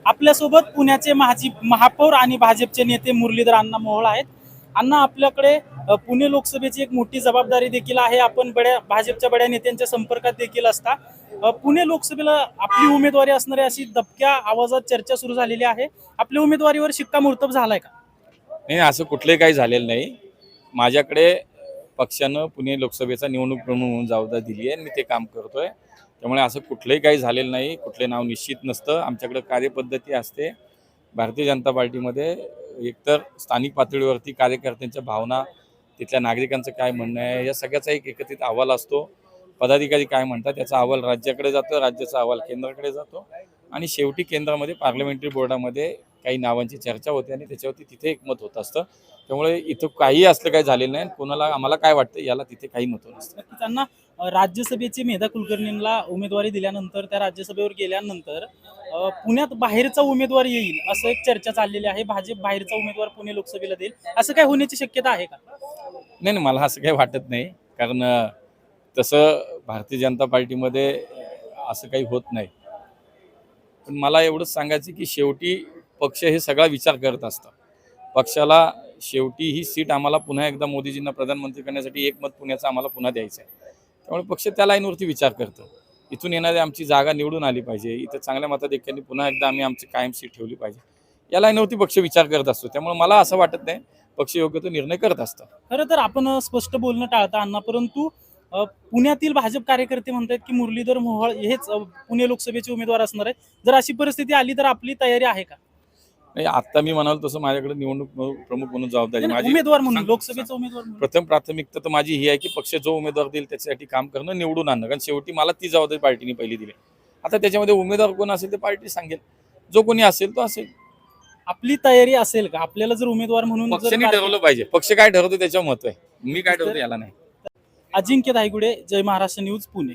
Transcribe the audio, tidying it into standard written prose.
आपल्यासोबत पुण्याचे महापौर आणि भाजपचे नेते मुरलीधर अण्णा मोहोळ आहेत. अण्णा, आपल्याकडे पुणे लोकसभेची एक मोठी जबाबदारी देखील आहे. आपण भाजपच्या बड्या नेत्यांच्या संपर्कात देखील असता. पुणे लोकसभेला आपली उमेदवारी असणारी अशी दबक्या आवाजात चर्चा सुरू झालेली आहे. आपल्या उमेदवारीवर शिक्कामोर्तब झालाय का? नाही, असं कुठलंही काही झालेलं नाही. माझ्याकडे पक्षानं पुणे लोकसभेचा निवडणूक प्रमुख म्हणून जबाबदारी दिली आहे आणि मी ते काम करतोय. त्यामुळे असं कुठलंही काही झालेलं नाही. कुठले नाव निश्चित नसतं. आमच्याकडे कार्यपद्धती असते. भारतीय जनता पार्टीमध्ये एकतर स्थानिक पातळीवरती कार्यकर्त्यांच्या भावना, तिथल्या नागरिकांचं काय म्हणणं आहे, या सगळ्याचा एक एकत्रित अहवाल असतो. पदाधिकारी काय म्हणतात त्याचा अहवाल राज्याकडे जातो, राज्याचा अहवाल केंद्राकडे जातो आणि शेवटी केंद्रामध्ये पार्लमेंटरी बोर्डामध्ये काही नावांची चर्चा होते आणि त्याच्यावरती तिथे एकमत होत असतं. त्यामुळे इथं काही असलं काही झालेलं नाही. कोणाला आम्हाला काय वाटतं याला तिथे काही महत्त्व नसतं. नक्कीच अण्णा, राज्यसभेचे मेधा कुलकर्णींना उमेदवारी दिल्यानंतर, त्या राज्यसभेवर गेल्यानंतर पुण्यात बाहेरचा उमेदवार येईल असं एक चर्चा चाललेली आहे. भाजप बाहेरचा उमेदवार पुणे लोकसभेला देईल, असं काय होण्याची शक्यता आहे का? नाही नाही, मला असं काही वाटत नाही. कारण तसं भारतीय जनता पार्टीमध्ये असं काही होत नाही. पण मला एवढंच सांगायचं की शेवटी पक्ष हे सगळा विचार करत असतं. पक्षाला शेवटी ही सीट आम्हाला पुन्हा एकदा मोदीजींना प्रधानमंत्री करण्यासाठी एकमत पुण्याचं आम्हाला पुन्हा द्यायचं आहे. त्यामुळे पक्ष त्या लाईनवरती विचार करतं. इथून येणारी आमची जागा निवडून आली पाहिजे, इथं चांगल्या मताधिक्यांनी पुन्हा एकदा आम्ही आमची कायम सीट ठेवली पाहिजे, या लाईनवरती पक्ष विचार करत असतो. त्यामुळे मला असं वाटत नाही, पक्ष योग्य तो निर्णय करत असतं. खरं तर आपण स्पष्ट बोलणं टाळता अण्णा, परंतु पुण्यातील भाजप कार्यकर्ते म्हणतात की मुरलीधर मोहोळ हेच पुणे लोकसभेचे उमेदवार असणार आहे. जर अशी परिस्थिती आली तर आपली तयारी आहे का? नाही, आता मी म्हणाल तसं माझ्याकडे निवडणूक प्रमुख म्हणून जबाबदारी नाही, माझी. उमेदवार म्हणून, लोकसभेचा उमेदवार म्हणून. प्रथम प्राथमिकता तर माझी ही आहे की पक्ष जो उमेदवार देईल त्याच्यासाठी काम करणं, निवडून आणणं. कारण शेवटी मला ती जबाबदारी पार्टीने पहिली दिली. आता त्याच्यामध्ये उमेदवार कोण असेल ते पार्टी सांगेल. जो कोणी असेल तो असेल. आपली तयारी असेल का? आपल्याला जर उमेदवार म्हणून पक्षाने ठरवलं पाहिजे. पक्ष काय ठरवतो त्याच्यावर महत्व आहे. मी काय ठरवतो याला नाही. अजिंक्य धायगुडे, जय महाराष्ट्र न्यूज, पुणे.